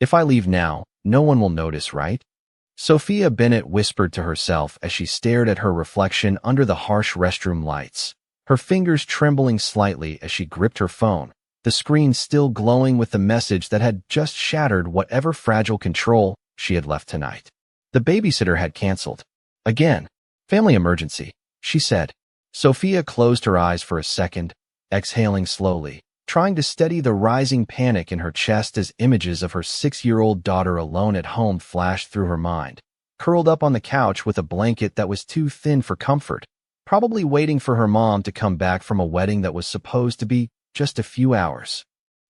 If I leave now, no one will notice, right? Sophia Bennett whispered to herself as she stared at her reflection under the harsh restroom lights, her fingers trembling slightly as she gripped her phone, the screen still glowing with the message that had just shattered whatever fragile control she had left tonight. The babysitter had canceled. Again. Family emergency, she said. Sophia closed her eyes for a second, exhaling slowly, trying to steady the rising panic in her chest as images of her 6-year-old daughter alone at home flashed through her mind, curled up on the couch with a blanket that was too thin for comfort, probably waiting for her mom to come back from a wedding that was supposed to be just a few hours.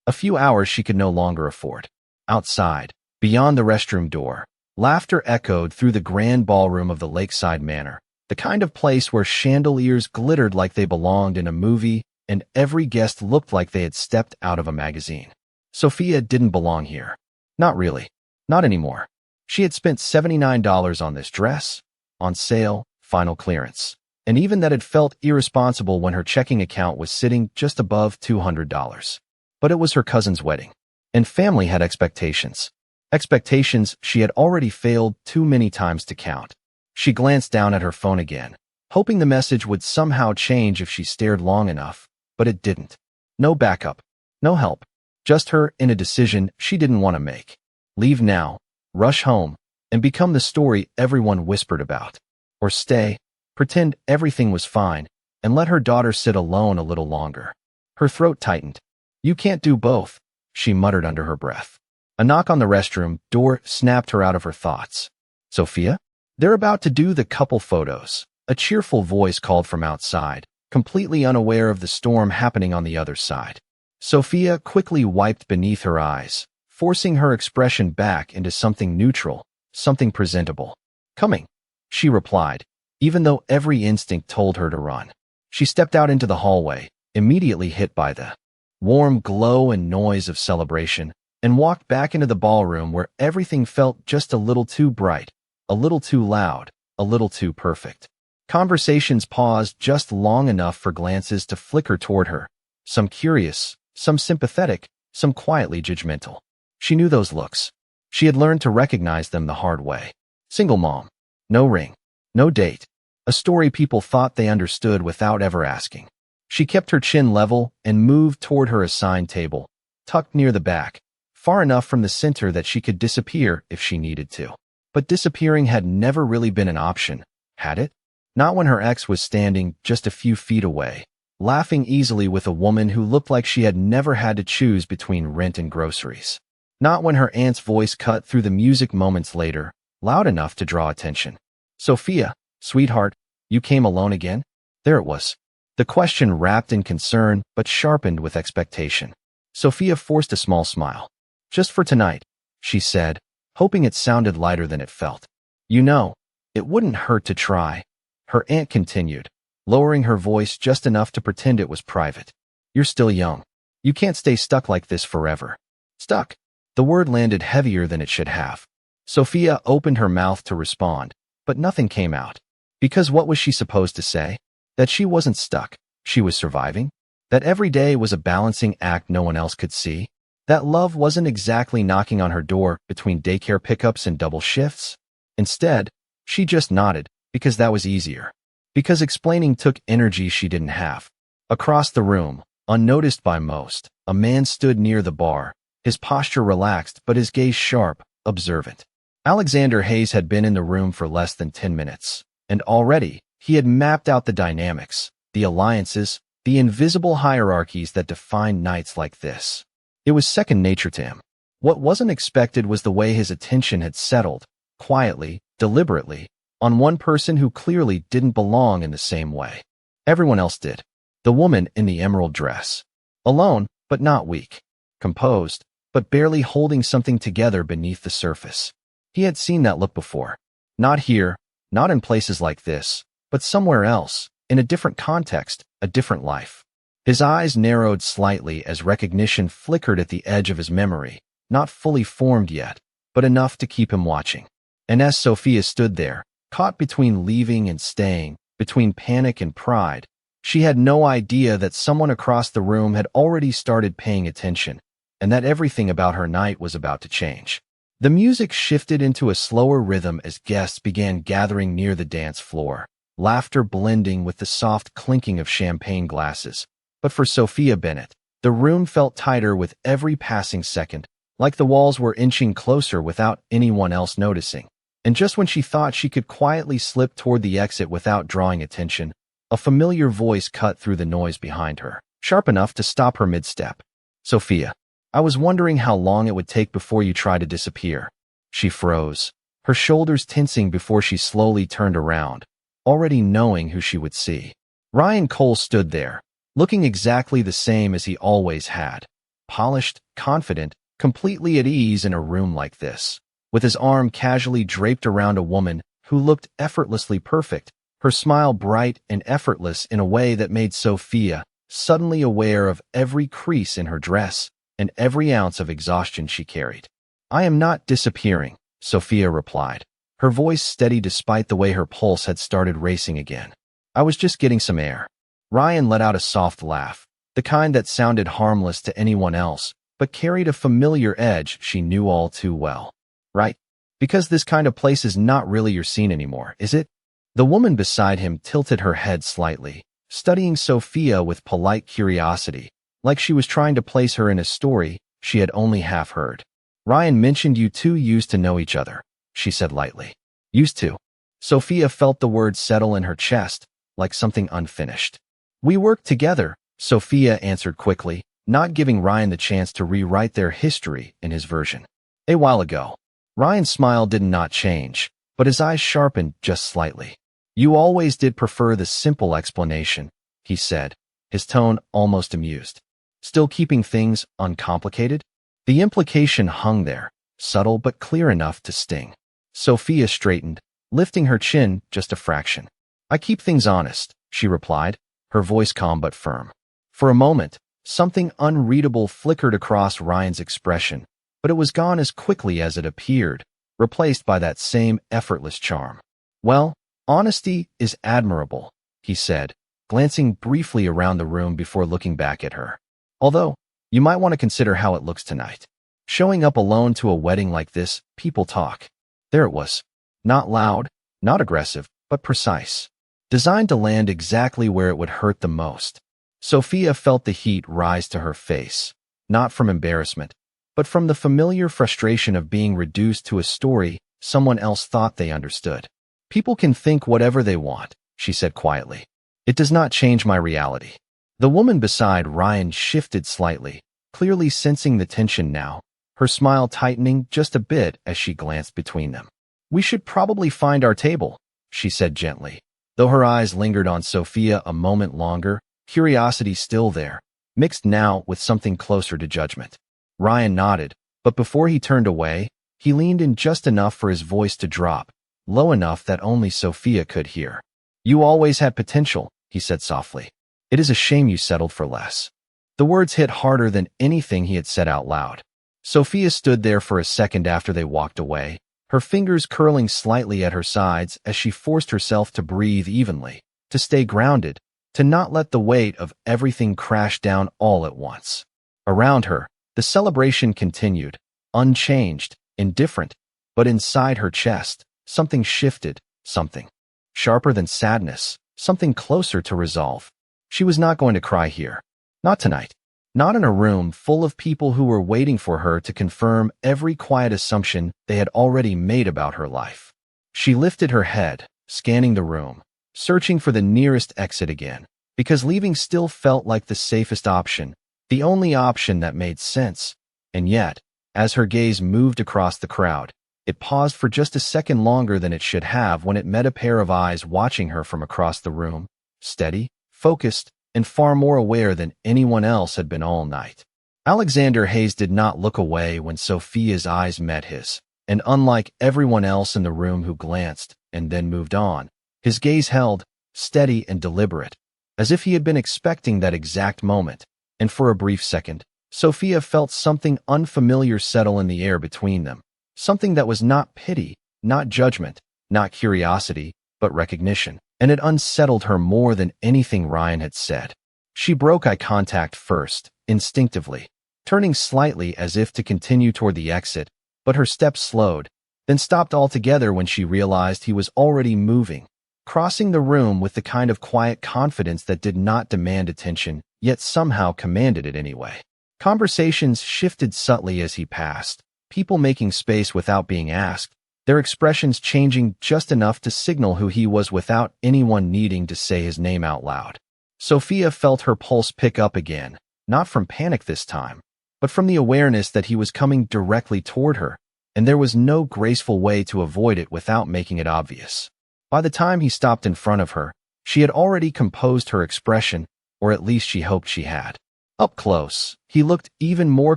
A few hours she could no longer afford. Outside, beyond the restroom door, laughter echoed through the grand ballroom of the lakeside manor, the kind of place where chandeliers glittered like they belonged in a movie and every guest looked like they had stepped out of a magazine. Sophia didn't belong here. Not really. Not anymore. She had spent $79 on this dress, on sale, final clearance, and even that had felt irresponsible when her checking account was sitting just above $200. But it was her cousin's wedding, and family had expectations. Expectations she had already failed too many times to count. She glanced down at her phone again, hoping the message would somehow change if she stared long enough, but it didn't. No backup, no help, just her in a decision she didn't want to make. Leave now, rush home, and become the story everyone whispered about. Or stay, pretend everything was fine, and let her daughter sit alone a little longer. Her throat tightened. You can't do both, she muttered under her breath. A knock on the restroom door snapped her out of her thoughts. Sophia? They're about to do the couple photos. A cheerful voice called from outside, completely unaware of the storm happening on the other side. Sophia quickly wiped beneath her eyes, forcing her expression back into something neutral, something presentable. Coming, she replied, even though every instinct told her to run. She stepped out into the hallway, immediately hit by the warm glow and noise of celebration, and walked back into the ballroom where everything felt just a little too bright, a little too loud, a little too perfect. Conversations paused just long enough for glances to flicker toward her, some curious, some sympathetic, some quietly judgmental. She knew those looks. She had learned to recognize them the hard way. Single mom. No ring. No date. A story people thought they understood without ever asking. She kept her chin level and moved toward her assigned table, tucked near the back, far enough from the center that she could disappear if she needed to. But disappearing had never really been an option, had it? Not when her ex was standing just a few feet away, laughing easily with a woman who looked like she had never had to choose between rent and groceries. Not when her aunt's voice cut through the music moments later, loud enough to draw attention. Sophia, sweetheart, you came alone again? There it was. The question wrapped in concern but sharpened with expectation. Sophia forced a small smile. Just for tonight, she said, hoping it sounded lighter than it felt. You know, it wouldn't hurt to try. Her aunt continued, lowering her voice just enough to pretend it was private. You're still young. You can't stay stuck like this forever. Stuck. The word landed heavier than it should have. Sophia opened her mouth to respond, but nothing came out. Because what was she supposed to say? That she wasn't stuck, she was surviving? That every day was a balancing act no one else could see? That love wasn't exactly knocking on her door between daycare pickups and double shifts? Instead, she just nodded, because that was easier. Because explaining took energy she didn't have. Across the room, unnoticed by most, a man stood near the bar, his posture relaxed but his gaze sharp, observant. Alexander Hayes had been in the room for less than 10 minutes, and already, he had mapped out the dynamics, the alliances, the invisible hierarchies that define nights like this. It was second nature to him. What wasn't expected was the way his attention had settled, quietly, deliberately, on one person who clearly didn't belong in the same way. Everyone else did. The woman in the emerald dress. Alone, but not weak. Composed, but barely holding something together beneath the surface. He had seen that look before. Not here, not in places like this, but somewhere else, in a different context, a different life. His eyes narrowed slightly as recognition flickered at the edge of his memory, not fully formed yet, but enough to keep him watching. And as Sophia stood there, caught between leaving and staying, between panic and pride, she had no idea that someone across the room had already started paying attention, and that everything about her night was about to change. The music shifted into a slower rhythm as guests began gathering near the dance floor, laughter blending with the soft clinking of champagne glasses. But for Sophia Bennett, the room felt tighter with every passing second, like the walls were inching closer without anyone else noticing. And just when she thought she could quietly slip toward the exit without drawing attention, a familiar voice cut through the noise behind her, sharp enough to stop her mid-step. "Sophia, I was wondering how long it would take before you tried to disappear." She froze, her shoulders tensing before she slowly turned around, already knowing who she would see. Ryan Cole stood there, looking exactly the same as he always had. Polished, confident, completely at ease in a room like this, with his arm casually draped around a woman who looked effortlessly perfect, her smile bright and effortless in a way that made Sophia suddenly aware of every crease in her dress and every ounce of exhaustion she carried. "I am not disappearing," Sophia replied, her voice steady despite the way her pulse had started racing again. "I was just getting some air." Ryan let out a soft laugh, the kind that sounded harmless to anyone else, but carried a familiar edge she knew all too well. "Right? Because this kind of place is not really your scene anymore, is it?" The woman beside him tilted her head slightly, studying Sophia with polite curiosity, like she was trying to place her in a story she had only half heard. "Ryan mentioned you two used to know each other," she said lightly. "Used to?" Sophia felt the word settle in her chest, like something unfinished. "We worked together," Sophia answered quickly, not giving Ryan the chance to rewrite their history in his version. "A while ago." Ryan's smile did not change, but his eyes sharpened just slightly. "You always did prefer the simple explanation," he said, his tone almost amused. "Still keeping things uncomplicated?" The implication hung there, subtle but clear enough to sting. Sophia straightened, lifting her chin just a fraction. "I keep things honest," she replied, her voice calm but firm. For a moment, something unreadable flickered across Ryan's expression, but it was gone as quickly as it appeared, replaced by that same effortless charm. "Well, honesty is admirable," he said, glancing briefly around the room before looking back at her. "Although, you might want to consider how it looks tonight. Showing up alone to a wedding like this, people talk." There it was. Not loud, not aggressive, but precise. Designed to land exactly where it would hurt the most. Sophia felt the heat rise to her face, not from embarrassment, but from the familiar frustration of being reduced to a story someone else thought they understood. "People can think whatever they want," she said quietly. "It does not change my reality." The woman beside Ryan shifted slightly, clearly sensing the tension now, her smile tightening just a bit as she glanced between them. "We should probably find our table," she said gently, though her eyes lingered on Sophia a moment longer, curiosity still there, mixed now with something closer to judgment. Ryan nodded, but before he turned away, he leaned in just enough for his voice to drop, low enough that only Sophia could hear. "You always had potential," he said softly. "It is a shame you settled for less." The words hit harder than anything he had said out loud. Sophia stood there for a second after they walked away, her fingers curling slightly at her sides as she forced herself to breathe evenly, to stay grounded, to not let the weight of everything crash down all at once. Around her, the celebration continued, unchanged, indifferent, but inside her chest, something shifted, something sharper than sadness, something closer to resolve. She was not going to cry here. Not tonight. Not in a room full of people who were waiting for her to confirm every quiet assumption they had already made about her life. She lifted her head, scanning the room, searching for the nearest exit again, because leaving still felt like the safest option, the only option that made sense. And yet, as her gaze moved across the crowd, it paused for just a second longer than it should have when it met a pair of eyes watching her from across the room, steady, focused, and far more aware than anyone else had been all night. Alexander Hayes did not look away when Sophia's eyes met his, and unlike everyone else in the room who glanced and then moved on, his gaze held, steady and deliberate, as if he had been expecting that exact moment, and for a brief second, Sophia felt something unfamiliar settle in the air between them, something that was not pity, not judgment, not curiosity, but recognition, and it unsettled her more than anything Ryan had said. She broke eye contact first, instinctively, turning slightly as if to continue toward the exit, but her steps slowed, then stopped altogether when she realized he was already moving, crossing the room with the kind of quiet confidence that did not demand attention, yet somehow commanded it anyway. Conversations shifted subtly as he passed, people making space without being asked, their expressions changing just enough to signal who he was without anyone needing to say his name out loud. Sophia felt her pulse pick up again, not from panic this time, but from the awareness that he was coming directly toward her, and there was no graceful way to avoid it without making it obvious. By the time he stopped in front of her, she had already composed her expression, or at least she hoped she had. Up close, he looked even more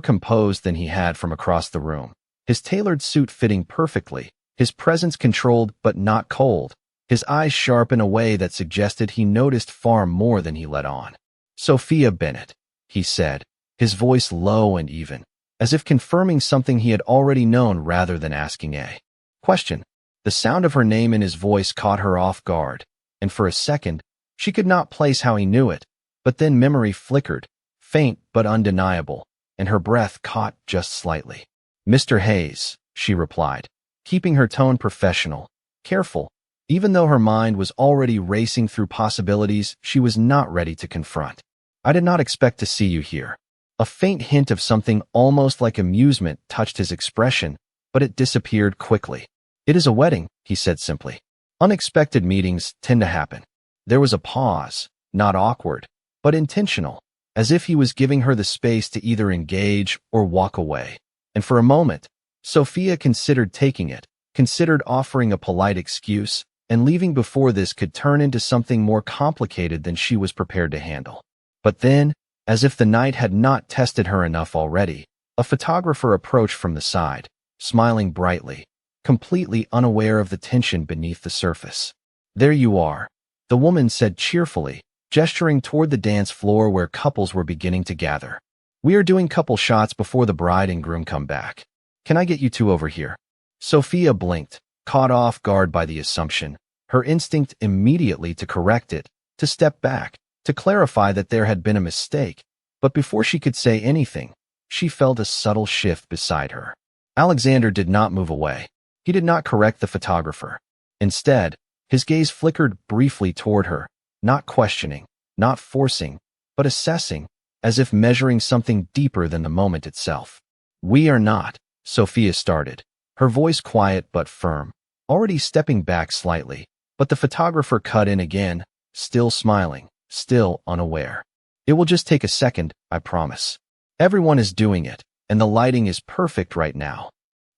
composed than he had from across the room, his tailored suit fitting perfectly, his presence controlled but not cold, his eyes sharp in a way that suggested he noticed far more than he let on. "Sophia Bennett," he said, his voice low and even, as if confirming something he had already known rather than asking a question. The sound of her name in his voice caught her off guard, and for a second, she could not place how he knew it, but then memory flickered, faint but undeniable, and her breath caught just slightly. "Mr. Hayes," she replied, keeping her tone professional, careful, even though her mind was already racing through possibilities she was not ready to confront. "I did not expect to see you here." A faint hint of something almost like amusement touched his expression, but it disappeared quickly. "It is a wedding," he said simply. "Unexpected meetings tend to happen." There was a pause, not awkward, but intentional, as if he was giving her the space to either engage or walk away. And for a moment, Sophia considered taking it, considered offering a polite excuse, and leaving before this could turn into something more complicated than she was prepared to handle. But then, as if the night had not tested her enough already, a photographer approached from the side, smiling brightly, completely unaware of the tension beneath the surface. "There you are," the woman said cheerfully, gesturing toward the dance floor where couples were beginning to gather. "We are doing couple shots before the bride and groom come back. Can I get you two over here?" Sophia blinked, caught off guard by the assumption, her instinct immediately to correct it, to step back, to clarify that there had been a mistake, but before she could say anything, she felt a subtle shift beside her. Alexander did not move away. He did not correct the photographer. Instead, his gaze flickered briefly toward her, not questioning, not forcing, but assessing, as if measuring something deeper than the moment itself. "We are not," Sophia started, her voice quiet but firm, already stepping back slightly, but the photographer cut in again, still smiling, still unaware. "It will just take a second, I promise. Everyone is doing it, and the lighting is perfect right now."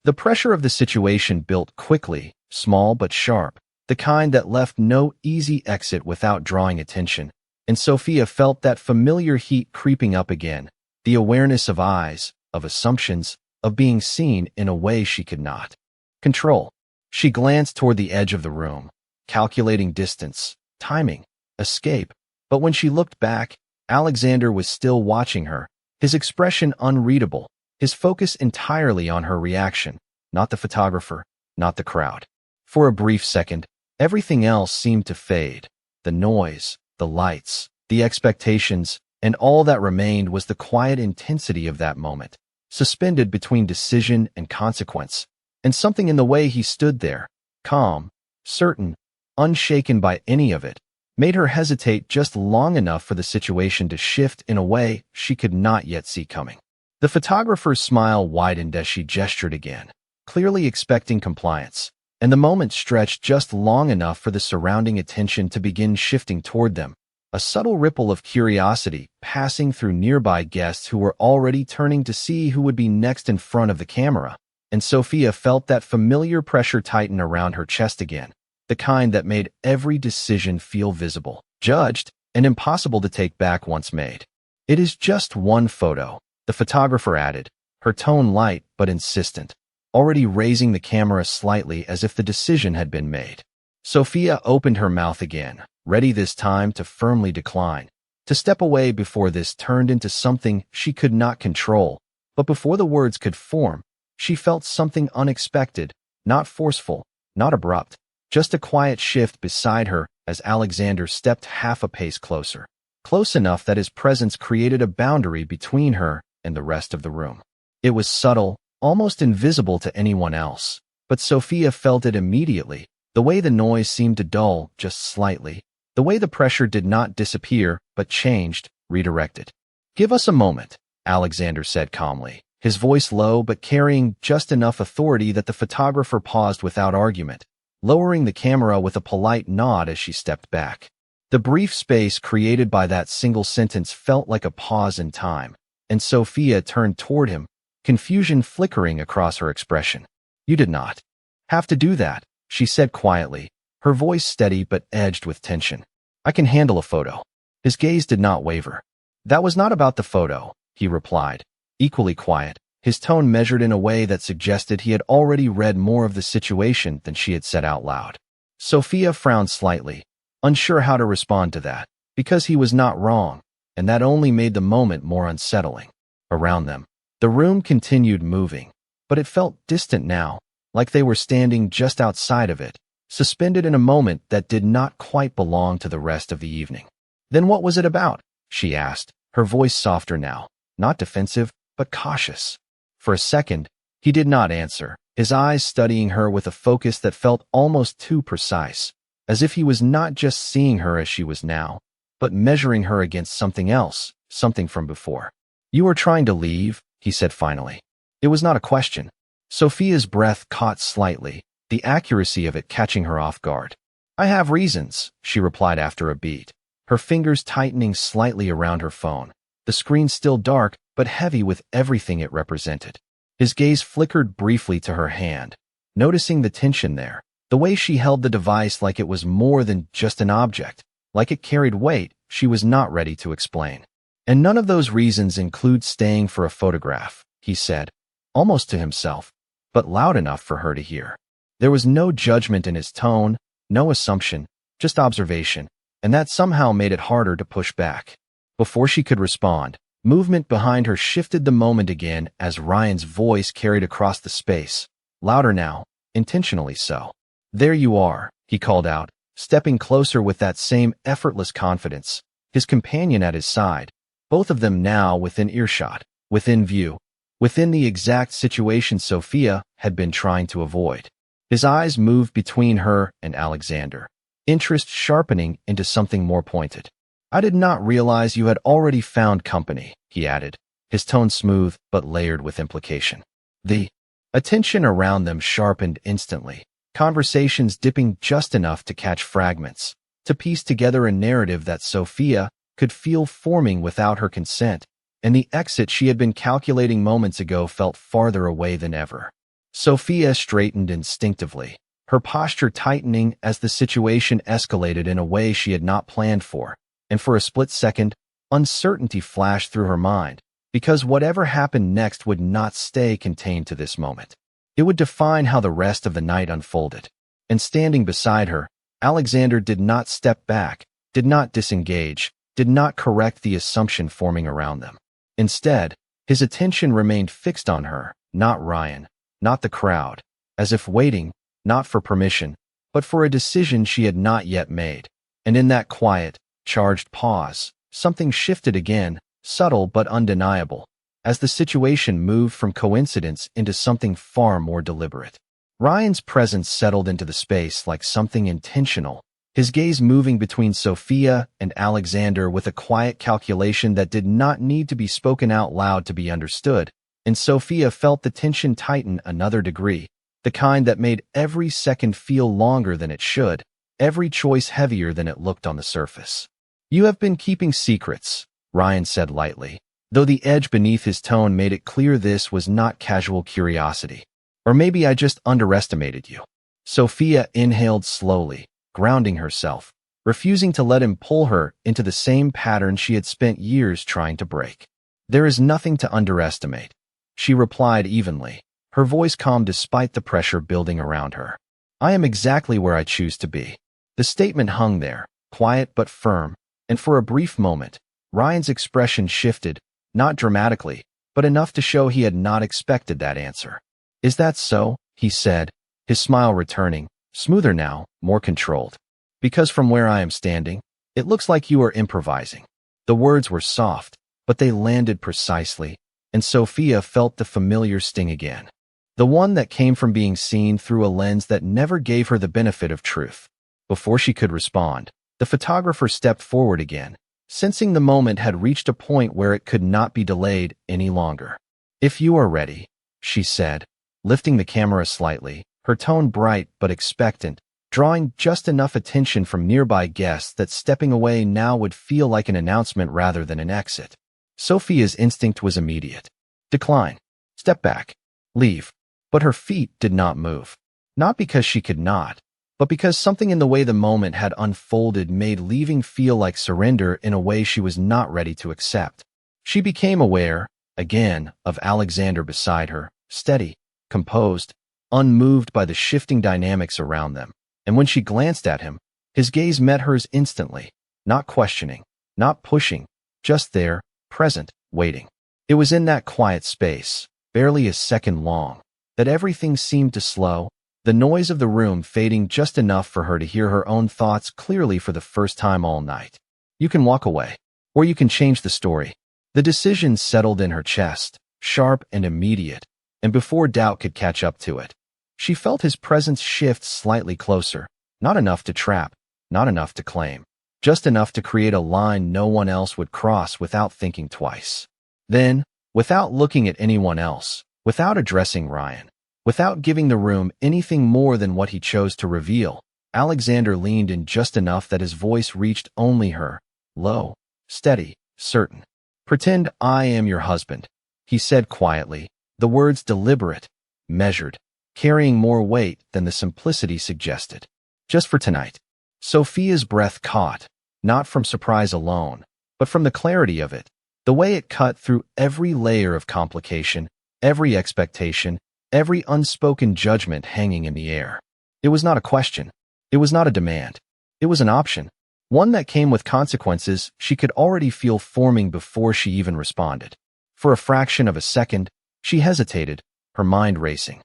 The pressure of the situation built quickly, small but sharp, the kind that left no easy exit without drawing attention, and Sophia felt that familiar heat creeping up again, the awareness of eyes, of assumptions, of being seen in a way she could not control. She glanced toward the edge of the room, calculating distance, timing, escape, but when she looked back, Alexander was still watching her, his expression unreadable, his focus entirely on her reaction, not the photographer, not the crowd. For a brief second, everything else seemed to fade. The noise, the lights, the expectations, and all that remained was the quiet intensity of that moment, suspended between decision and consequence, and something in the way he stood there, calm, certain, unshaken by any of it, made her hesitate just long enough for the situation to shift in a way she could not yet see coming. The photographer's smile widened as she gestured again, clearly expecting compliance, and the moment stretched just long enough for the surrounding attention to begin shifting toward them, a subtle ripple of curiosity passing through nearby guests who were already turning to see who would be next in front of the camera, and Sophia felt that familiar pressure tighten around her chest again, the kind that made every decision feel visible, judged, and impossible to take back once made. "It is just one photo," the photographer added, her tone light but insistent, already raising the camera slightly as if the decision had been made. Sophia opened her mouth again, ready this time to firmly decline, to step away before this turned into something she could not control, but before the words could form, she felt something unexpected, not forceful, not abrupt, just a quiet shift beside her as Alexander stepped half a pace closer, close enough that his presence created a boundary between her and the rest of the room. It was subtle, almost invisible to anyone else, but Sophia felt it immediately, the way the noise seemed to dull just slightly, the way the pressure did not disappear but changed, redirected. "Give us a moment," Alexander said calmly, his voice low but carrying just enough authority that the photographer paused without argument, lowering the camera with a polite nod as she stepped back. The brief space created by that single sentence felt like a pause in time, and Sophia turned toward him, confusion flickering across her expression. "You did not have to do that," she said quietly, her voice steady but edged with tension. "I can handle a photo." His gaze did not waver. "That was not about the photo," he replied, equally quiet, his tone measured in a way that suggested he had already read more of the situation than she had said out loud. Sophia frowned slightly, unsure how to respond to that, because he was not wrong, and that only made the moment more unsettling. Around them, the room continued moving, but it felt distant now, like they were standing just outside of it, suspended in a moment that did not quite belong to the rest of the evening. "Then what was it about?" she asked, her voice softer now, not defensive, but cautious. For a second, he did not answer, his eyes studying her with a focus that felt almost too precise, as if he was not just seeing her as she was now, but measuring her against something else, something from before. "You are trying to leave," he said finally. It was not a question. Sophia's breath caught slightly, the accuracy of it catching her off guard. "I have reasons," she replied after a beat, her fingers tightening slightly around her phone, the screen still dark but heavy with everything it represented. His gaze flickered briefly to her hand, noticing the tension there, the way she held the device like it was more than just an object, like it carried weight. She was not ready to explain. "And none of those reasons include staying for a photograph," he said, almost to himself, but loud enough for her to hear. There was no judgment in his tone, no assumption, just observation, and that somehow made it harder to push back. Before she could respond, movement behind her shifted the moment again as Ryan's voice carried across the space, louder now, intentionally so. "There you are," he called out, stepping closer with that same effortless confidence, his companion at his side, both of them now within earshot, within view, within the exact situation Sophia had been trying to avoid. His eyes moved between her and Alexander, interest sharpening into something more pointed. "I did not realize you had already found company," he added, his tone smooth but layered with implication. The attention around them sharpened instantly, conversations dipping just enough to catch fragments, to piece together a narrative that Sophia could feel forming without her consent, and the exit she had been calculating moments ago felt farther away than ever. Sophia straightened instinctively, her posture tightening as the situation escalated in a way she had not planned for, and for a split second, uncertainty flashed through her mind, because whatever happened next would not stay contained to this moment. It would define how the rest of the night unfolded. And standing beside her, Alexander did not step back, did not disengage, did not correct the assumption forming around them. Instead, his attention remained fixed on her, not Ryan, not the crowd, as if waiting, not for permission, but for a decision she had not yet made. And in that quiet, charged pause, something shifted again, subtle but undeniable, as the situation moved from coincidence into something far more deliberate. Ryan's presence settled into the space like something intentional, his gaze moving between Sophia and Alexander with a quiet calculation that did not need to be spoken out loud to be understood, and Sophia felt the tension tighten another degree, the kind that made every second feel longer than it should, every choice heavier than it looked on the surface. "You have been keeping secrets," Ryan said lightly, though the edge beneath his tone made it clear this was not casual curiosity. "Or maybe I just underestimated you." Sophia inhaled slowly, grounding herself, refusing to let him pull her into the same pattern she had spent years trying to break. "There is nothing to underestimate," she replied evenly, her voice calm despite the pressure building around her. "I am exactly where I choose to be." The statement hung there, quiet but firm, and for a brief moment, Ryan's expression shifted, not dramatically, but enough to show he had not expected that answer. "Is that so?" he said, his smile returning, smoother now, more controlled. "Because from where I am standing, it looks like you are improvising." The words were soft, but they landed precisely, and Sophia felt the familiar sting again. The one that came from being seen through a lens that never gave her the benefit of truth. Before she could respond, the photographer stepped forward again, sensing the moment had reached a point where it could not be delayed any longer. "If you are ready," she said, lifting the camera slightly, her tone bright but expectant, drawing just enough attention from nearby guests that stepping away now would feel like an announcement rather than an exit. Sophia's instinct was immediate. Decline. Step back. Leave. But her feet did not move. Not because she could not, but because something in the way the moment had unfolded made leaving feel like surrender in a way she was not ready to accept. She became aware, again, of Alexander beside her, steady, composed, unmoved by the shifting dynamics around them. And when she glanced at him, his gaze met hers instantly, not questioning, not pushing, just there, present, waiting. It was in that quiet space, barely a second long, that everything seemed to slow, the noise of the room fading just enough for her to hear her own thoughts clearly for the first time all night. You can walk away, or you can change the story. The decision settled in her chest, sharp and immediate, and before doubt could catch up to it. She felt his presence shift slightly closer, not enough to trap, not enough to claim, just enough to create a line no one else would cross without thinking twice. Then, without looking at anyone else, without addressing Ryan, without giving the room anything more than what he chose to reveal, Alexander leaned in just enough that his voice reached only her, low, steady, certain. "Pretend I am your husband," he said quietly, the words deliberate, measured, carrying more weight than the simplicity suggested. "Just for tonight." Sophia's breath caught, not from surprise alone, but from the clarity of it, the way it cut through every layer of complication, every expectation, every unspoken judgment hanging in the air. It was not a question. It was not a demand. It was an option, one that came with consequences she could already feel forming before she even responded. For a fraction of a second, she hesitated, her mind racing.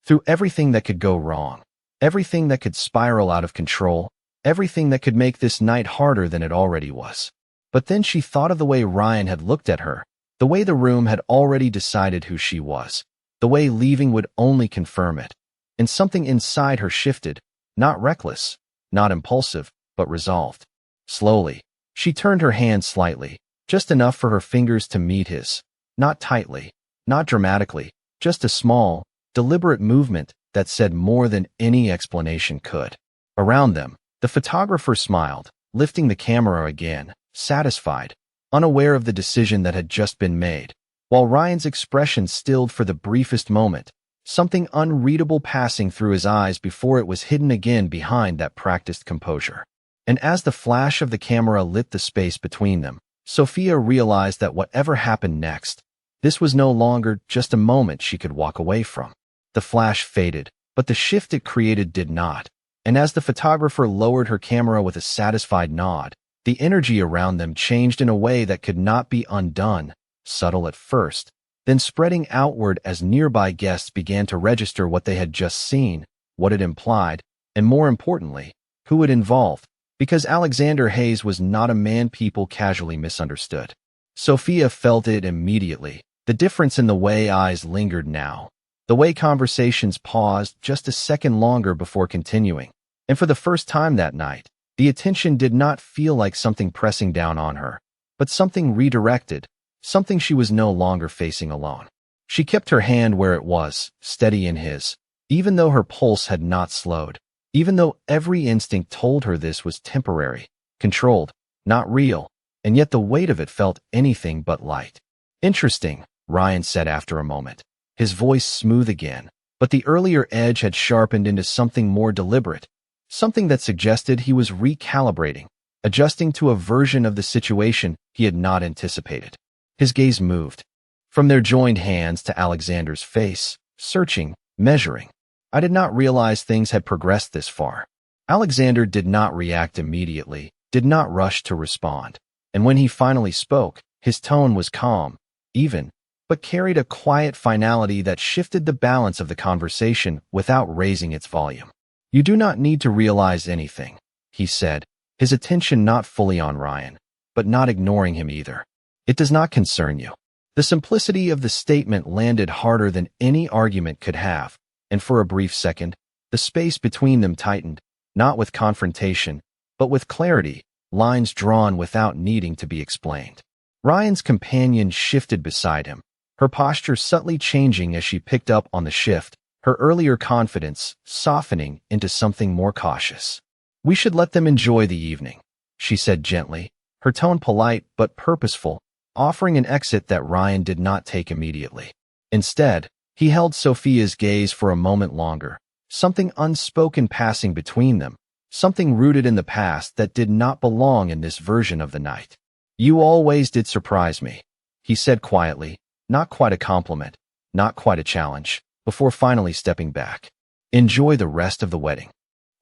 Through everything that could go wrong, everything that could spiral out of control, everything that could make this night harder than it already was. But then she thought of the way Ryan had looked at her, the way the room had already decided who she was, the way leaving would only confirm it. And something inside her shifted, not reckless, not impulsive, but resolved. Slowly, she turned her hand slightly, just enough for her fingers to meet his. Not tightly, not dramatically, just a small, deliberate movement that said more than any explanation could. Around them, the photographer smiled, lifting the camera again, satisfied, unaware of the decision that had just been made. While Ryan's expression stilled for the briefest moment, something unreadable passing through his eyes before it was hidden again behind that practiced composure. And as the flash of the camera lit the space between them, Sophia realized that whatever happened next, this was no longer just a moment she could walk away from. The flash faded, but the shift it created did not. And as the photographer lowered her camera with a satisfied nod, the energy around them changed in a way that could not be undone, subtle at first, then spreading outward as nearby guests began to register what they had just seen, what it implied, and more importantly, who it involved, because Alexander Hayes was not a man people casually misunderstood. Sophia felt it immediately, the difference in the way eyes lingered now, the way conversations paused just a second longer before continuing. And for the first time that night, the attention did not feel like something pressing down on her, but something redirected, something she was no longer facing alone. She kept her hand where it was, steady in his, even though her pulse had not slowed, even though every instinct told her this was temporary, controlled, not real, and yet the weight of it felt anything but light. "Interesting," Ryan said after a moment, his voice smooth again, but the earlier edge had sharpened into something more deliberate, something that suggested he was recalibrating, adjusting to a version of the situation he had not anticipated. His gaze moved from their joined hands to Alexander's face, searching, measuring. "I did not realize things had progressed this far." Alexander did not react immediately, did not rush to respond. And when he finally spoke, his tone was calm, even, but carried a quiet finality that shifted the balance of the conversation without raising its volume. "You do not need to realize anything," he said, his attention not fully on Ryan, but not ignoring him either. "It does not concern you." The simplicity of the statement landed harder than any argument could have, and for a brief second, the space between them tightened, not with confrontation, but with clarity, lines drawn without needing to be explained. Ryan's companion shifted beside him, her posture subtly changing as she picked up on the shift, her earlier confidence softening into something more cautious. "We should let them enjoy the evening," she said gently, her tone polite but purposeful, offering an exit that Ryan did not take immediately. Instead, he held Sophia's gaze for a moment longer, something unspoken passing between them, something rooted in the past that did not belong in this version of the night. "You always did surprise me," he said quietly, not quite a compliment, not quite a challenge, before finally stepping back. "Enjoy the rest of the wedding."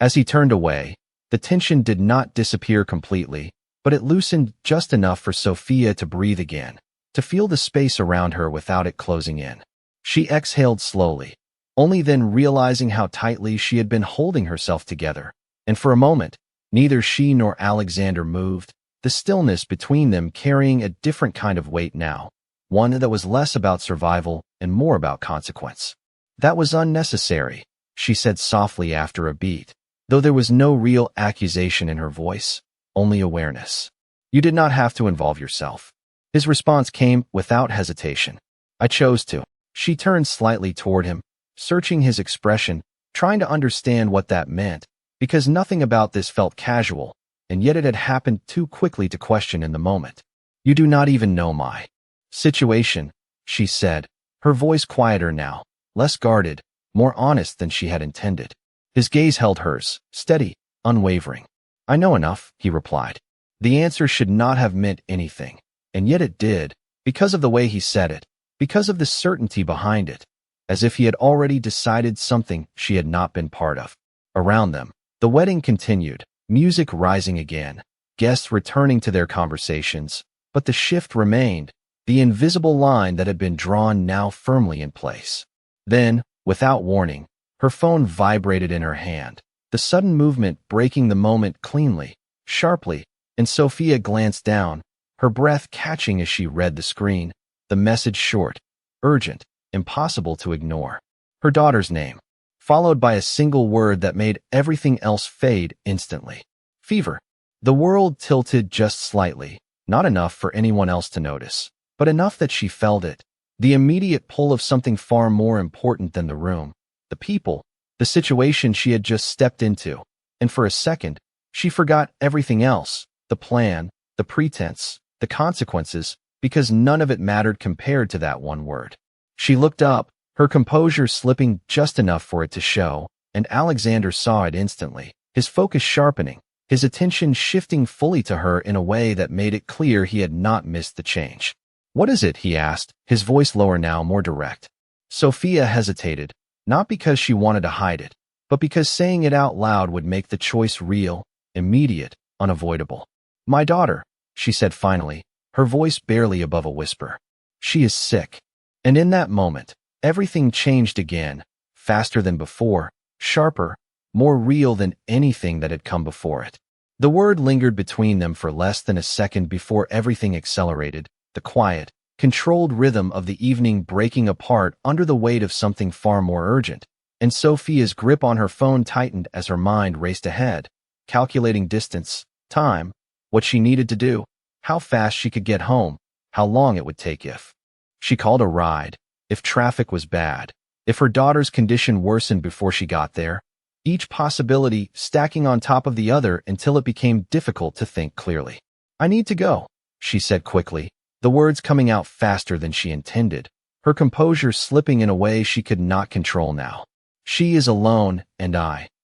As he turned away, the tension did not disappear completely, but it loosened just enough for Sophia to breathe again, to feel the space around her without it closing in. She exhaled slowly, only then realizing how tightly she had been holding herself together, and for a moment, neither she nor Alexander moved, the stillness between them carrying a different kind of weight now, one that was less about survival and more about consequence. "That was unnecessary," she said softly after a beat, though there was no real accusation in her voice, only awareness. "You did not have to involve yourself." His response came without hesitation. "I chose to." She turned slightly toward him, searching his expression, trying to understand what that meant, because nothing about this felt casual, and yet it had happened too quickly to question in the moment. "You do not even know my situation," she said, her voice quieter now, less guarded, more honest than she had intended. His gaze held hers, steady, unwavering. "I know enough," he replied. The answer should not have meant anything, and yet it did, because of the way he said it, because of the certainty behind it, as if he had already decided something she had not been part of. Around them, the wedding continued, music rising again, guests returning to their conversations, but the shift remained, the invisible line that had been drawn now firmly in place. Then, without warning, her phone vibrated in her hand, the sudden movement breaking the moment cleanly, sharply, and Sophia glanced down, her breath catching as she read the screen, the message short, urgent, impossible to ignore. Her daughter's name, followed by a single word that made everything else fade instantly. "Fever." The world tilted just slightly, not enough for anyone else to notice, but enough that she felt it, the immediate pull of something far more important than the room, the people, the situation she had just stepped into, and for a second, she forgot everything else, the plan, the pretense, the consequences, because none of it mattered compared to that one word. She looked up, her composure slipping just enough for it to show, and Alexander saw it instantly, his focus sharpening, his attention shifting fully to her in a way that made it clear he had not missed the change. "What is it?" he asked, his voice lower now, more direct. Sophia hesitated, not because she wanted to hide it, but because saying it out loud would make the choice real, immediate, unavoidable. "My daughter," she said finally, her voice barely above a whisper. "She is sick." And in that moment, everything changed again, faster than before, sharper, more real than anything that had come before it. The word lingered between them for less than a second before everything accelerated, the quiet, controlled rhythm of the evening breaking apart under the weight of something far more urgent, and Sophia's grip on her phone tightened as her mind raced ahead, calculating distance, time, what she needed to do, how fast she could get home, how long it would take if she called a ride, if traffic was bad, if her daughter's condition worsened before she got there, each possibility stacking on top of the other until it became difficult to think clearly. "I need to go," she said quickly, the words coming out faster than she intended, her composure slipping in a way she could not control now. "She is alone, and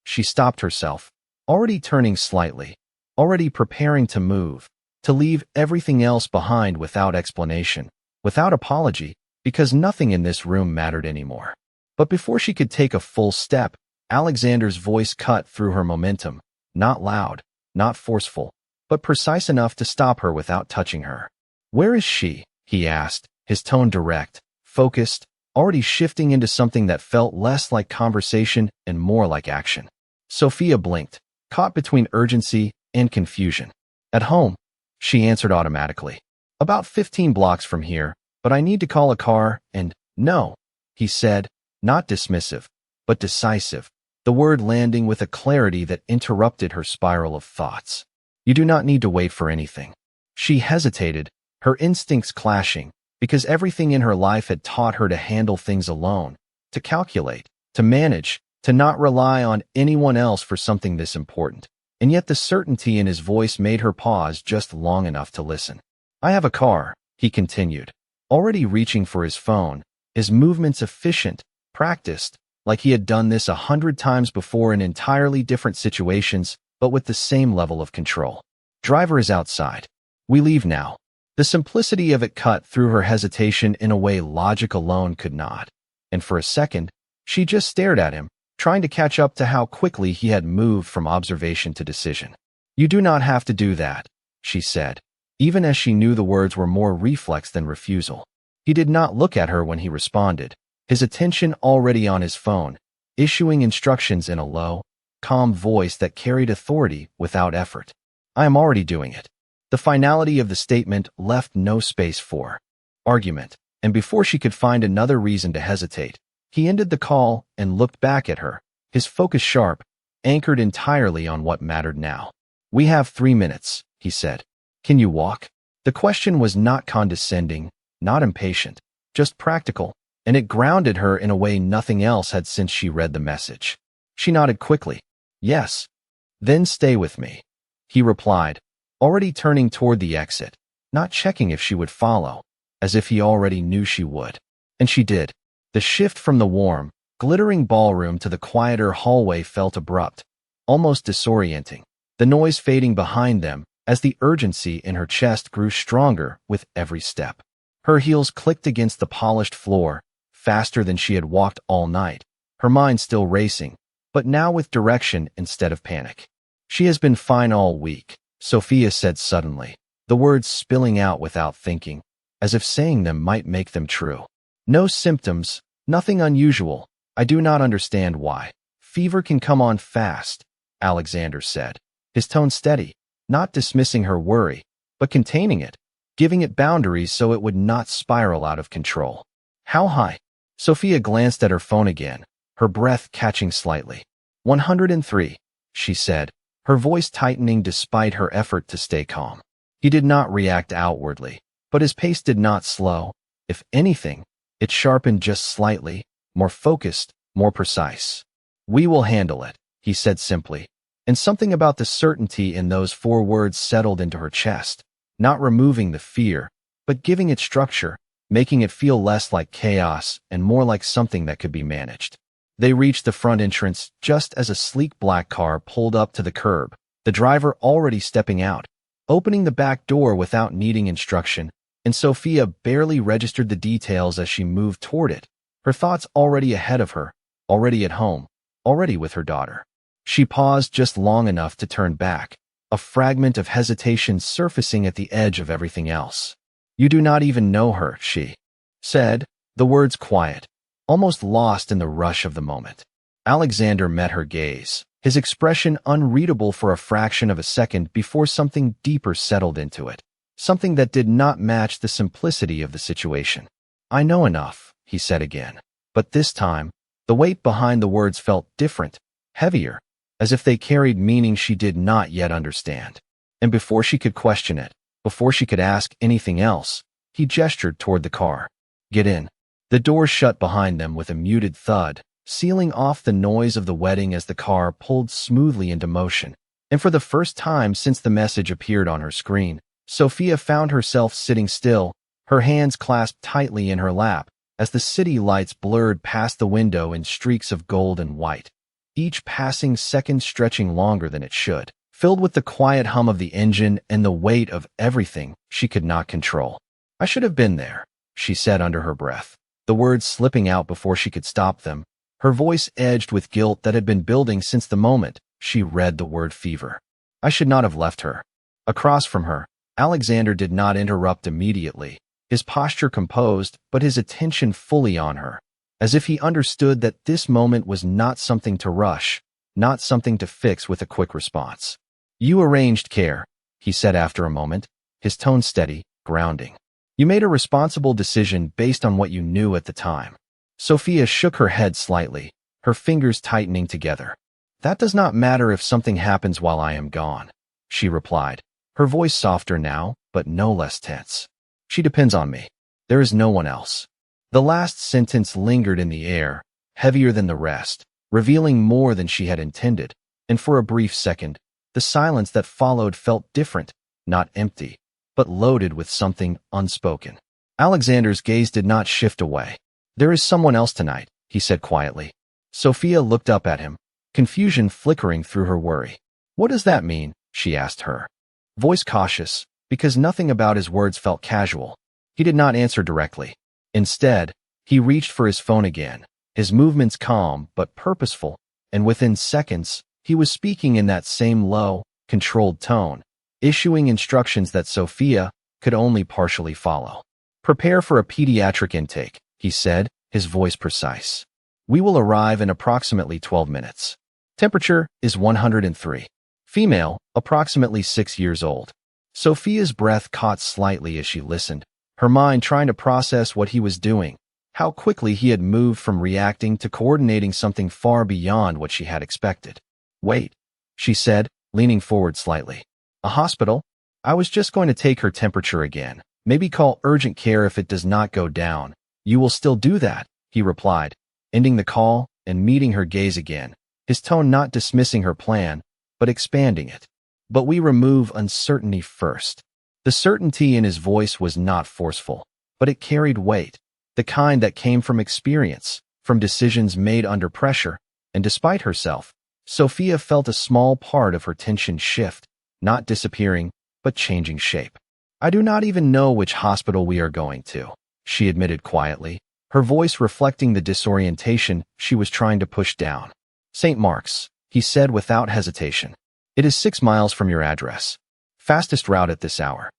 she stopped herself, already turning slightly, already preparing to move, to leave everything else behind without explanation, without apology, because nothing in this room mattered anymore. But before she could take a full step, Alexander's voice cut through her momentum, not loud, not forceful, but precise enough to stop her without touching her. "Where is she?" he asked, his tone direct, focused, already shifting into something that felt less like conversation and more like action. Sophia blinked, caught between urgency and confusion. "At home," she answered automatically. "About 15 blocks from here, but I need to call a car and— No, he said, not dismissive, but decisive, the word landing with a clarity that interrupted her spiral of thoughts. You do not need to wait for anything. She hesitated, her instincts clashing, because everything in her life had taught her to handle things alone, to calculate, to manage, to not rely on anyone else for something this important. And yet the certainty in his voice made her pause just long enough to listen. I have a car, he continued, already reaching for his phone, his movements efficient, practiced, like he had done this 100 times before in entirely different situations, but with the same level of control. Driver is outside. We leave now. The simplicity of it cut through her hesitation in a way logic alone could not. And for a second, she just stared at him, trying to catch up to how quickly he had moved from observation to decision. You do not have to do that, she said, even as she knew the words were more reflex than refusal. He did not look at her when he responded, his attention already on his phone, issuing instructions in a low, calm voice that carried authority without effort. I am already doing it. The finality of the statement left no space for argument, and before she could find another reason to hesitate, he ended the call and looked back at her, his focus sharp, anchored entirely on what mattered now. We have 3 minutes, he said. Can you walk? The question was not condescending, not impatient, just practical, and it grounded her in a way nothing else had since she read the message. She nodded quickly. Yes. Then stay with me, he replied, already turning toward the exit, not checking if she would follow, as if he already knew she would. And she did. The shift from the warm, glittering ballroom to the quieter hallway felt abrupt, almost disorienting, the noise fading behind them as the urgency in her chest grew stronger with every step. Her heels clicked against the polished floor, faster than she had walked all night, her mind still racing, but now with direction instead of panic. She has been fine all week, Sophia said suddenly, the words spilling out without thinking, as if saying them might make them true. No symptoms, nothing unusual. I do not understand why. Fever can come on fast, Alexander said, his tone steady, not dismissing her worry, but containing it, giving it boundaries so it would not spiral out of control. How high? Sophia glanced at her phone again, her breath catching slightly. 103, she said, her voice tightening despite her effort to stay calm. He did not react outwardly, but his pace did not slow. If anything, it sharpened just slightly, more focused, more precise. We will handle it, he said simply, and something about the certainty in those 4 words settled into her chest, not removing the fear, but giving it structure, making it feel less like chaos and more like something that could be managed. They reached the front entrance just as a sleek black car pulled up to the curb, the driver already stepping out, opening the back door without needing instruction, and Sophia barely registered the details as she moved toward it, her thoughts already ahead of her, already at home, already with her daughter. She paused just long enough to turn back, a fragment of hesitation surfacing at the edge of everything else. You do not even know her, she said, the words quiet, almost lost in the rush of the moment. Alexander met her gaze, his expression unreadable for a fraction of a second before something deeper settled into it, something that did not match the simplicity of the situation. I know enough, he said again, but this time, the weight behind the words felt different, heavier, as if they carried meaning she did not yet understand. And before she could question it, before she could ask anything else, he gestured toward the car. Get in. The door shut behind them with a muted thud, sealing off the noise of the wedding as the car pulled smoothly into motion. And for the first time since the message appeared on her screen, Sophia found herself sitting still, her hands clasped tightly in her lap, as the city lights blurred past the window in streaks of gold and white, each passing second stretching longer than it should, filled with the quiet hum of the engine and the weight of everything she could not control. I should have been there, she said under her breath, the words slipping out before she could stop them, her voice edged with guilt that had been building since the moment she read the word fever. I should not have left her. Across from her, Alexander did not interrupt immediately, his posture composed but his attention fully on her, as if he understood that this moment was not something to rush, not something to fix with a quick response. You arranged care, he said after a moment, his tone steady, grounding. You made a responsible decision based on what you knew at the time. Sophia shook her head slightly, her fingers tightening together. That does not matter if something happens while I am gone, she replied, her voice softer now, but no less tense. She depends on me. There is no one else. The last sentence lingered in the air, heavier than the rest, revealing more than she had intended, and for a brief second, the silence that followed felt different, not empty, but loaded with something unspoken. Alexander's gaze did not shift away. There is someone else tonight, he said quietly. Sophia looked up at him, confusion flickering through her worry. What does that mean? She asked her. Voice cautious, because nothing about his words felt casual. He did not answer directly. Instead, he reached for his phone again, his movements calm but purposeful, and within seconds, he was speaking in that same low, controlled tone, issuing instructions that Sophia could only partially follow. Prepare for a pediatric intake, he said, his voice precise. We will arrive in approximately 12 minutes. Temperature is 103. Female, approximately 6 years old. Sophia's breath caught slightly as she listened, her mind trying to process what he was doing, how quickly he had moved from reacting to coordinating something far beyond what she had expected. Wait, she said, leaning forward slightly. A hospital? I was just going to take her temperature again. Maybe call urgent care if it does not go down. You will still do that, he replied, ending the call and meeting her gaze again, his tone not dismissing her plan, but expanding it. But we remove uncertainty first. The certainty in his voice was not forceful, but it carried weight, the kind that came from experience, from decisions made under pressure, and despite herself, Sophia felt a small part of her tension shift, not disappearing, but changing shape. I do not even know which hospital we are going to, she admitted quietly, her voice reflecting the disorientation she was trying to push down. St. Mark's, he said without hesitation. It is 6 miles from your address. Fastest route at this hour.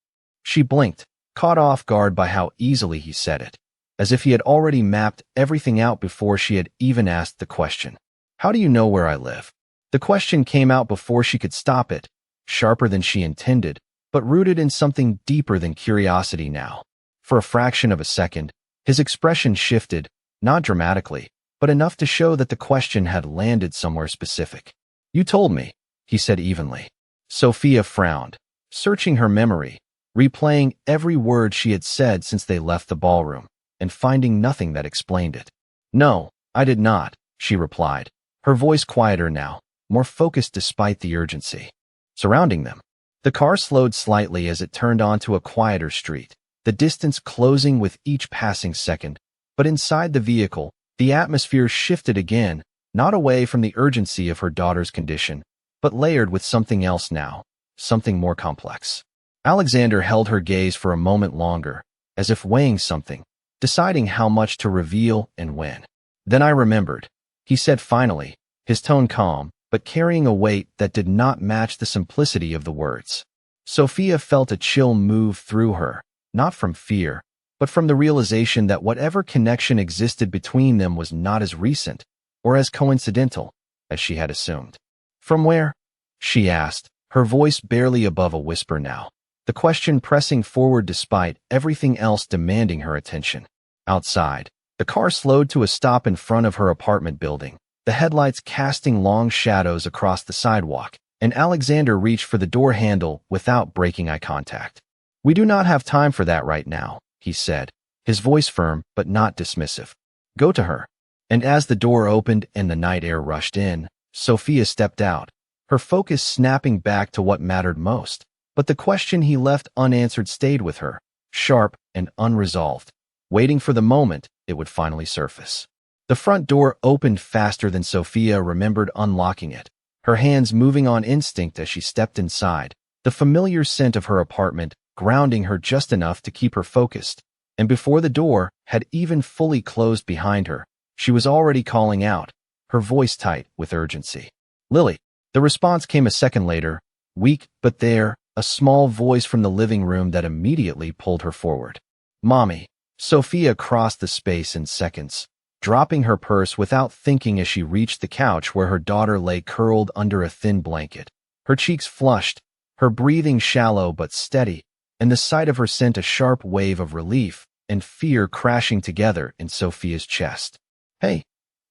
She blinked, caught off guard by how easily he said it, as if he had already mapped everything out before she had even asked the question. How do you know where I live? The question came out before she could stop it, sharper than she intended, but rooted in something deeper than curiosity now. For a fraction of a second, his expression shifted, not dramatically, but enough to show that the question had landed somewhere specific. You told me, he said evenly. Sophia frowned, searching her memory, replaying every word she had said since they left the ballroom, and finding nothing that explained it. No, I did not, she replied, her voice quieter now, more focused despite the urgency surrounding them. The car slowed slightly as it turned onto a quieter street, the distance closing with each passing second, but inside the vehicle, the atmosphere shifted again, not away from the urgency of her daughter's condition, but layered with something else now, something more complex. Alexander held her gaze for a moment longer, as if weighing something, deciding how much to reveal and when. Then I remembered, he said finally, his tone calm, but carrying a weight that did not match the simplicity of the words. Sophia felt a chill move through her, not from fear, but from the realization that whatever connection existed between them was not as recent, or as coincidental, as she had assumed. From where? She asked, her voice barely above a whisper now, the question pressing forward despite everything else demanding her attention. Outside, the car slowed to a stop in front of her apartment building, the headlights casting long shadows across the sidewalk, and Alexander reached for the door handle without breaking eye contact. We do not have time for that right now, he said, his voice firm but not dismissive. Go to her. And as the door opened and the night air rushed in, Sophia stepped out, her focus snapping back to what mattered most. But the question he left unanswered stayed with her, sharp and unresolved, waiting for the moment it would finally surface. The front door opened faster than Sophia remembered unlocking it, her hands moving on instinct as she stepped inside, the familiar scent of her apartment grounding her just enough to keep her focused. And before the door had even fully closed behind her, she was already calling out, her voice tight with urgency. Lily. The response came a second later, weak but there, a small voice from the living room that immediately pulled her forward. Mommy. Sophia crossed the space in seconds, dropping her purse without thinking as she reached the couch where her daughter lay curled under a thin blanket, her cheeks flushed, her breathing shallow but steady, and the sight of her sent a sharp wave of relief and fear crashing together in Sophia's chest. "Hey,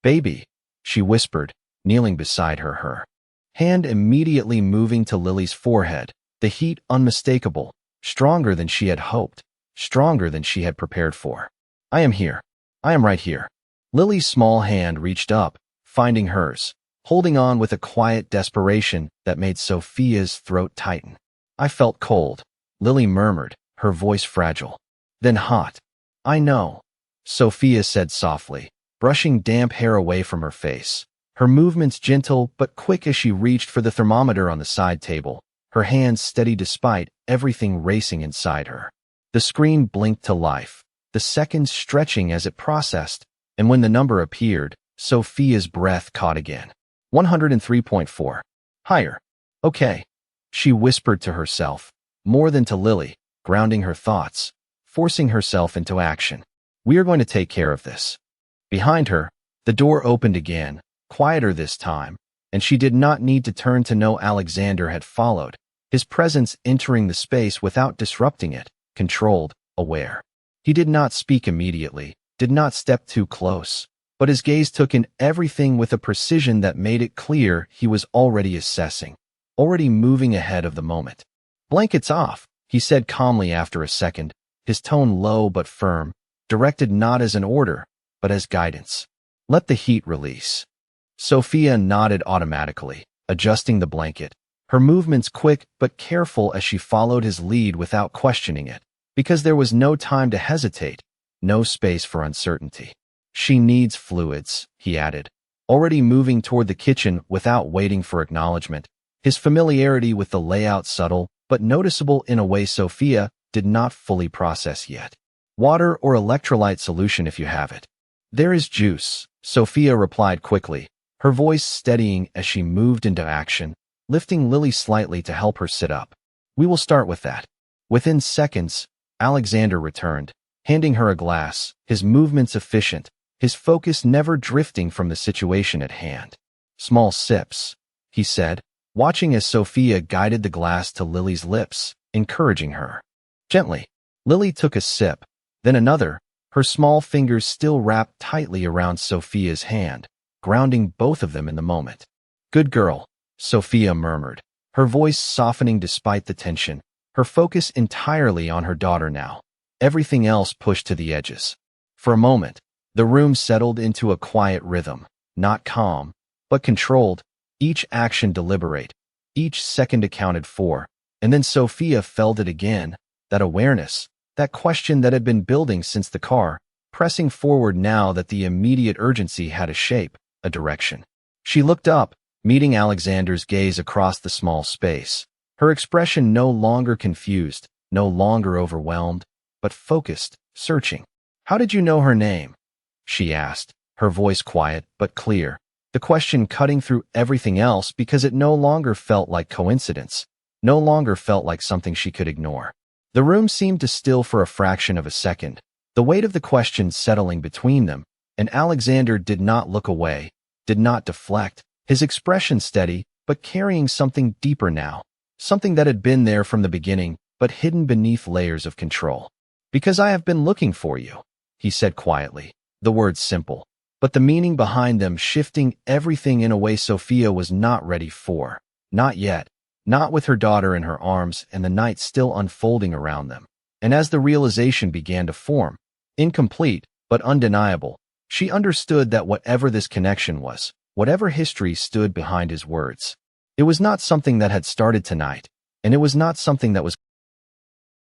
baby," she whispered, kneeling beside her hand immediately moving to Lily's forehead, the heat unmistakable, stronger than she had hoped, stronger than she had prepared for. "I am here. I am right here." Lily's small hand reached up, finding hers, holding on with a quiet desperation that made Sophia's throat tighten. "I felt cold," Lily murmured, her voice fragile. "Then hot." "I know," Sophia said softly, brushing damp hair away from her face. Her movements gentle but quick as she reached for the thermometer on the side table, her hands steady despite everything racing inside her. The screen blinked to life, the seconds stretching as it processed, and when the number appeared, Sophia's breath caught again. 103.4. Higher. "Okay," she whispered to herself, more than to Lily, grounding her thoughts, forcing herself into action. "We are going to take care of this." Behind her, the door opened again, quieter this time, and she did not need to turn to know Alexander had followed, his presence entering the space without disrupting it, controlled, aware. He did not speak immediately, did not step too close, but his gaze took in everything with a precision that made it clear he was already assessing, already moving ahead of the moment. "Blankets off," he said calmly after a second, his tone low but firm, directed not as an order, but as guidance. "Let the heat release." Sophia nodded automatically, adjusting the blanket, her movements quick but careful as she followed his lead without questioning it, because there was no time to hesitate, no space for uncertainty. "She needs fluids," he added, already moving toward the kitchen without waiting for acknowledgement, his familiarity with the layout subtle but noticeable in a way Sophia did not fully process yet. "Water or electrolyte solution if you have it." "There is juice," Sophia replied quickly, her voice steadying as she moved into action, lifting Lily slightly to help her sit up. "We will start with that." Within seconds, Alexander returned, handing her a glass, his movements efficient, his focus never drifting from the situation at hand. "Small sips," he said, watching as Sophia guided the glass to Lily's lips, encouraging her. Gently, Lily took a sip, then another, her small fingers still wrapped tightly around Sophia's hand, grounding both of them in the moment. "Good girl," Sophia murmured, her voice softening despite the tension, her focus entirely on her daughter now, everything else pushed to the edges. For a moment, the room settled into a quiet rhythm, not calm, but controlled, each action deliberate, each second accounted for, and then Sophia felt it again, that awareness, that question that had been building since the car, pressing forward now that the immediate urgency had a shape, a direction. She looked up, meeting Alexander's gaze across the small space, her expression no longer confused, no longer overwhelmed, but focused, searching. "How did you know her name?" she asked, her voice quiet but clear, the question cutting through everything else because it no longer felt like coincidence, no longer felt like something she could ignore. The room seemed to still for a fraction of a second, the weight of the question settling between them, and Alexander did not look away, did not deflect, his expression steady, but carrying something deeper now, something that had been there from the beginning, but hidden beneath layers of control. "Because I have been looking for you," he said quietly, the words simple, but the meaning behind them shifting everything in a way Sophia was not ready for, not yet, not with her daughter in her arms and the night still unfolding around them. And as the realization began to form, incomplete but undeniable, she understood that whatever this connection was, whatever history stood behind his words, it was not something that had started tonight, and it was not something that was